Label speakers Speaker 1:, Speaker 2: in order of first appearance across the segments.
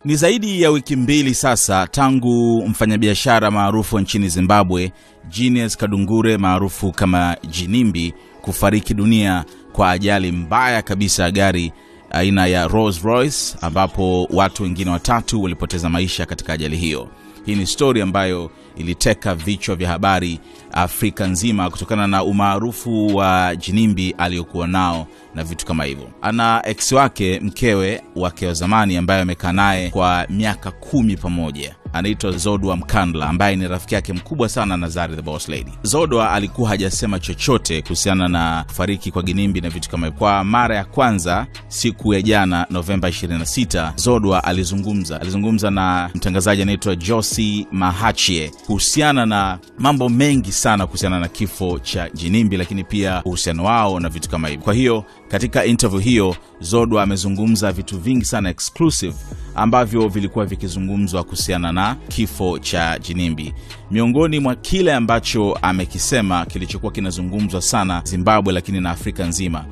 Speaker 1: Ni zaidi ya wiki mbili sasa tangu mfanyabiashara maarufu nchini Zimbabwe, Julius Kadungure maarufu kama Ginimbi, kufariki dunia kwa ajali mbaya kabisa ya gari aina ya Rolls Royce, ambapo watu wengine 3 walipoteza maisha katika ajali hiyo. Hii ni story ambayo iliteka vichwa vya habari Afrika nzima kutokana na umaarufu wa Ginimbi aliyokuwa nao na vitu kama hivyo. Ana ex wake, mkewe wake wa zamani ambaye amekaa naye kwa miaka 10 pamoja. Anaitwa Zodwa Mkandla, ambaye ni rafiki yake mkubwa sana na Zari the Boss Lady. Zodwa alikuwa hajasema chochote kuhusiana na kufariki kwa Ginimbi na vitu kama hivyo. Kwa mara ya kwanza siku ya jana Novemba 26, Zodwa alizungumza na mtangazaji anaitwa Josie Mahachie kuhusiana na mambo mengi sana kuhusiana na kifo cha Ginimbi, lakini pia uhusiano wao na vitu kama hivyo. Kwa hiyo katika interview hiyo Zodwa amezungumza vitu vingi sana exclusive ambavyo vilikuwa vikizungumzwa kuhusiana na kifo cha Ginimbi. Miongoni mwa kile ambacho amekisema kilichokuwa kinazungumzwa sana Zimbabwe lakini na Afrika nzima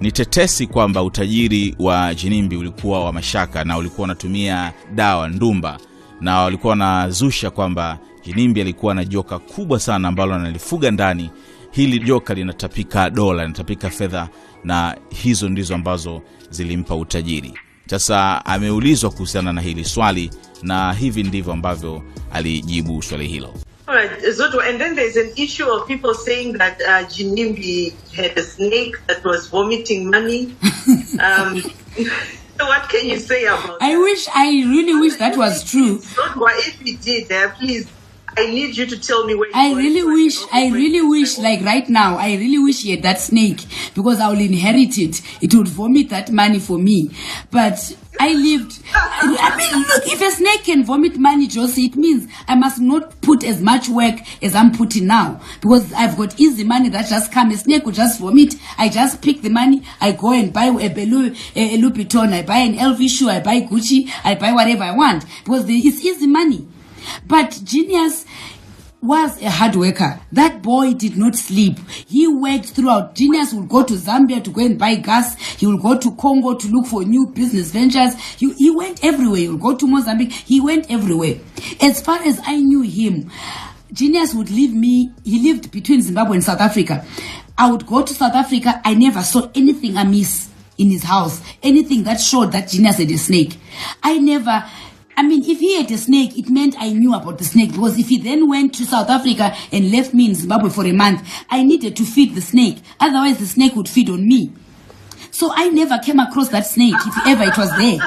Speaker 1: ni tetesi kwamba utajiri wa Ginimbi ulikuwa wa mashaka na ulikuwa unatumia dawa ndumba, na walikuwa wanazusha kwamba Ginimbi alikuwa na joka kubwa sana ambalo analifuga ndani. Hili joka linatapika dola, linatapika fedha, na hizo ndizo ambazo zilimpa utajiri. Sasa ameulizwa kuhusiana na hili swali na hivi ndivyo ambavyo alijibu swali hilo.
Speaker 2: Alright, Zodwa, and then there's an issue of people saying that Ginimbi had a snake that was vomiting money. So what can you say about that?
Speaker 3: I really wish that was true.
Speaker 2: Zodwa, if he did, please, I need you to tell me where
Speaker 3: I really wish, like right now, I really wish he had that snake, because I will inherit it. It would vomit that money for me. But I mean, look, if a snake can vomit money, Josie, it means I must not put as much work as I'm putting now, because I've got easy money that just comes. A snake will just vomit. I just pick the money, I go and buy a Louis Vuitton, I buy an LV shoe, I buy Gucci, I buy whatever I want, because it's easy money. But Genius was a hard worker. That boy did not sleep. He worked throughout. Genius would go to Zambia to go and buy gas. He will go to Congo to look for new business ventures. He went everywhere. He would go to Mozambique. He went everywhere. As far as I knew him, Genius would leave me. He lived between Zimbabwe and South Africa. I would go to South Africa. I never saw anything amiss in his house. Anything that showed that Genius had a snake. If he had a snake, it meant I knew about the snake, because if he then went to South Africa and left me in Zimbabwe for a month, I needed to feed the snake. Otherwise, the snake would feed on me. So I never came across that snake, if ever it was there.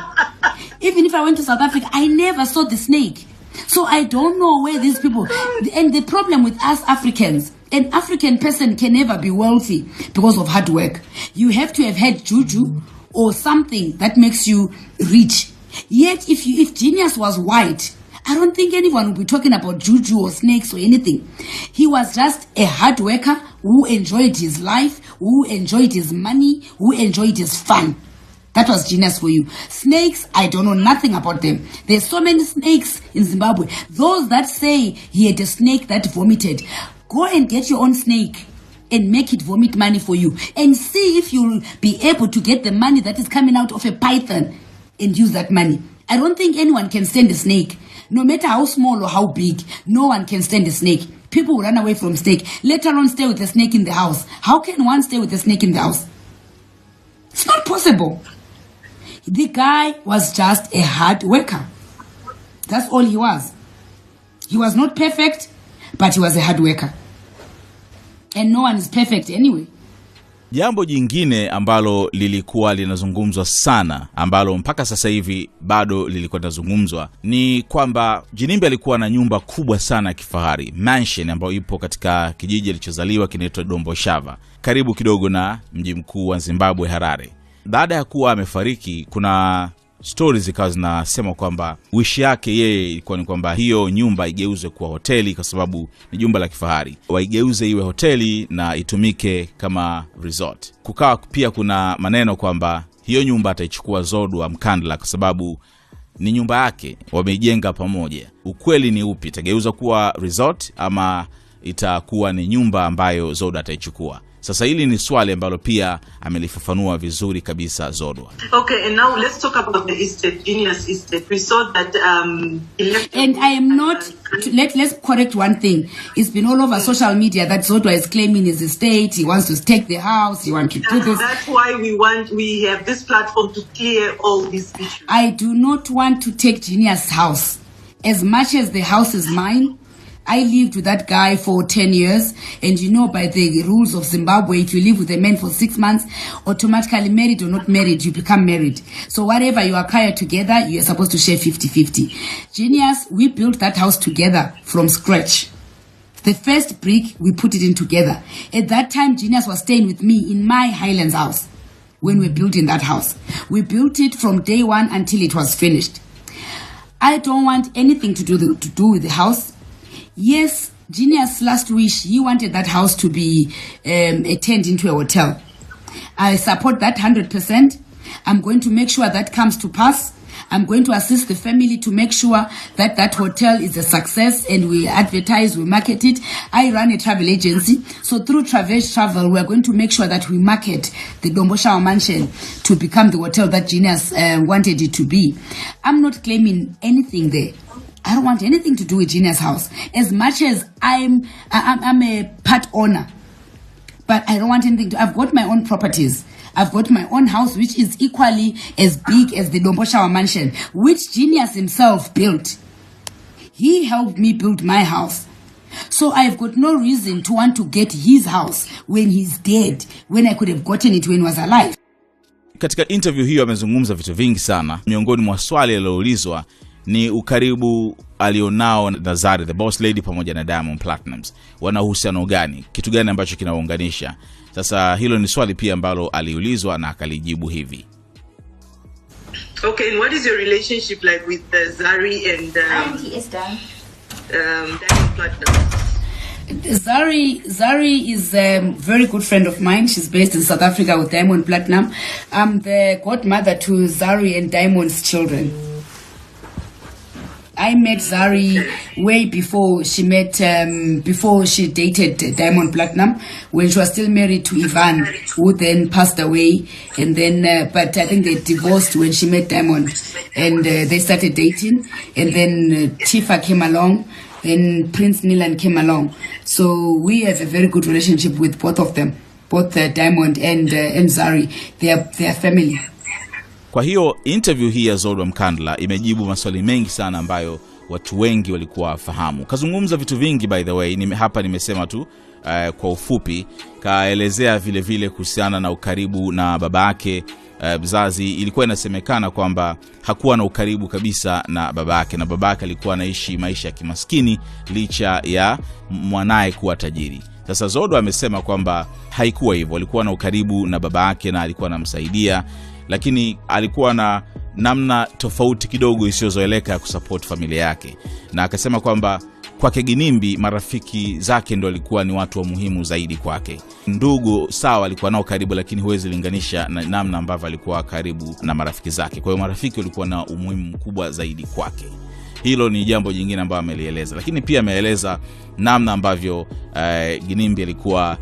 Speaker 3: Even if I went to South Africa, I never saw the snake. So I don't know where these people... And the problem with us Africans, an African person can never be wealthy because of hard work. You have to have had juju or something that makes you rich. Yet, if Genius was white, I don't think anyone would be talking about juju or snakes or anything. He was just a hard worker who enjoyed his life, who enjoyed his money, who enjoyed his fun. That was Genius for you. Snakes, I don't know nothing about them. There's so many snakes in Zimbabwe. Those that say he had a snake that vomited, go and get your own snake and make it vomit money for you. And see if you'll be able to get the money that is coming out of a python and use that money. I don't think anyone can stand a snake. No matter how small or how big, no one can stand a snake. People will run away from snake, let alone stay with a snake in the house. How can one stay with a snake in the house? It's not possible. The guy was just a hard worker. That's all he was. He was not perfect, but he was a hard worker. And no one is perfect anyway.
Speaker 1: Jambo jingine ambalo lilikuwa linazungumzwa sana, ambalo mpaka sasa hivi bado lilikuwa linazungumzwa, ni kwamba Ginimbi alikuwa na nyumba kubwa sana ya kifahari, mansion ambayo ipo katika kijiji alichozaliwa kinaitwa Domboshava, karibu kidogo na mji mkuu wa Zimbabwe, Harare. Baada ya kuwa amefariki, kuna stories zikawa zinasema kwamba wish yake yeye ilikuwa ni kwamba hiyo nyumba igeuzwe kuwa hoteli, kwa sababu ni jumba la kifahari. Waigeuze iwe hoteli na itumike kama resort. Kukawa pia kuna maneno kwamba hiyo nyumba ataichukua Zodwa Mkandla kwa sababu ni nyumba yake, wameijenga pamoja. Ukweli ni upi? Itageuza kuwa resort ama itakuwa ni nyumba ambayo Zodwa ataichukua? Sasa hili ni swali ambalo pia amelifafanua vizuri kabisa Zodwa.
Speaker 2: Okay, and now let's talk about the estate, Genius estate. We saw that
Speaker 3: and I am not let's correct one thing. It's been all over social media that Zodwa is claiming his estate, he wants to take the house, he wants to do this.
Speaker 2: That's why we have this platform to clear all these issues.
Speaker 3: I do not want to take Genius' house. As much as the house is mine, I lived with that guy for 10 years, and you know, by the rules of Zimbabwe, if you live with a man for 6 months, automatically married or not married, you become married. So whatever you acquire together, you're supposed to share 50-50. Genius, we built that house together from scratch. The first brick, we put it in together. At that time, Genius was staying with me in my Highlands house when we built in that house. We built it from day one until it was finished. I don't want anything to do with the house. Yes, Genius' last wish, he wanted that house to be turned into a hotel. I support that 100%. I'm going to make sure that comes to pass. I'm going to assist the family to make sure that that hotel is a success, and we advertise, we market it. I run a travel agency. So through Travel, we're going to make sure that we market the Domboshawa mansion to become the hotel that Genius wanted it to be. I'm not claiming anything there. I don't want anything to do with Genius' house. As much as I'm a part owner, but I don't want anything to. I've got my own properties. I've got my own house, which is equally as big as the Domboshawa mansion, which Genius himself built. He helped me build my house. So I've got no reason to want to get his house when he's dead, when I could have gotten it when he was alive.
Speaker 1: Katika interview hiyo amezungumza vitu vingi sana. Miongoni mwa swali aliloulizwa ni ukaribu alionao na Zari the Boss Lady pamoja na Diamond Platnumz. Wana uhusiano gani? Kitu gani ambacho kinawaunganisha? Sasa hilo ni swali pia ambalo aliulizwa na akalijibu hivi.
Speaker 2: Okay, and what is your relationship like with Zari and Diamond Platnumz?
Speaker 3: Zari is a very good friend of mine. She's based in South Africa with Diamond Platnumz. I'm the godmother to Zari and Diamond's children. I met Zari way before she dated Diamond Platnumz, when she was still married to Ivan, who then passed away. And then, but I think they divorced when she met Diamond, and they started dating. And then Tifa came along, and Prince Nilan came along. So we have a very good relationship with both of them, both Diamond and Zari. They are family.
Speaker 1: Kwa hiyo interview hii ya Zodwa Mkandla imejibu maswali mengi sana ambayo watu wengi walikuwa wafahamu. Kazungumza vitu vingi, by the way, hapa nimesema tu kwa ufupi. Kaelezea vile vile kuhusiana na ukaribu na babake mzazi. Ilikuwa inasemekana kwamba hakuwa na ukaribu kabisa na babake, na babake alikuwa anaishi maisha ya kimaskini licha ya mwanae kuwa tajiri. Sasa Zodwa amesema kwamba haikuwa hivyo, alikuwa na ukaribu na babake na alikuwa anamsaidia, lakini alikuwa na namna tofauti kidogo isiyozoeleka ya kusupport familia yake. Na akasema kwamba kwake Ginimbi, marafiki zake ndio walikuwa ni watu wa muhimu zaidi kwake. Ndugu sawa alikuwa nao karibu, lakini huwezi linganisha na namna ambavyo alikuwa karibu na marafiki zake. Kwa hiyo marafiki walikuwa na umuhimu mkubwa zaidi kwake. Hilo ni jambo jingine ambalo amelieleza. Lakini pia ameeleza namna ambavyo Ginimbi alikuwa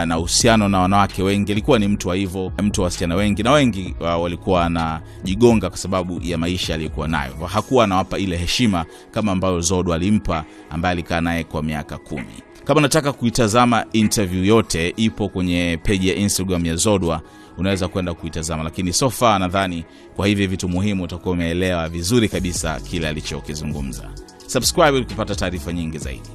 Speaker 1: na uhusiano na wanawake wengi. Alikuwa ni mtu wa hivyo, mtu wa wasichana wengi, na wengi walikuwa na jigonga kwa sababu ya maisha aliyokuwa nayo. Hakuwa anawapa ile heshima kama ambayo Zodwa alimpa, ambaye alikaa naye kwa miaka 10. Kama nataka kuitazama interview yote, ipo kwenye page ya Instagram ya Zodwa, unaweza kwenda kuitazama. Lakini so far nadhani kwa hivi vitu muhimu utakuwa umeelewa vizuri kabisa kile alichokizungumza. Subscribe ili kupata taarifa nyingi zaidi.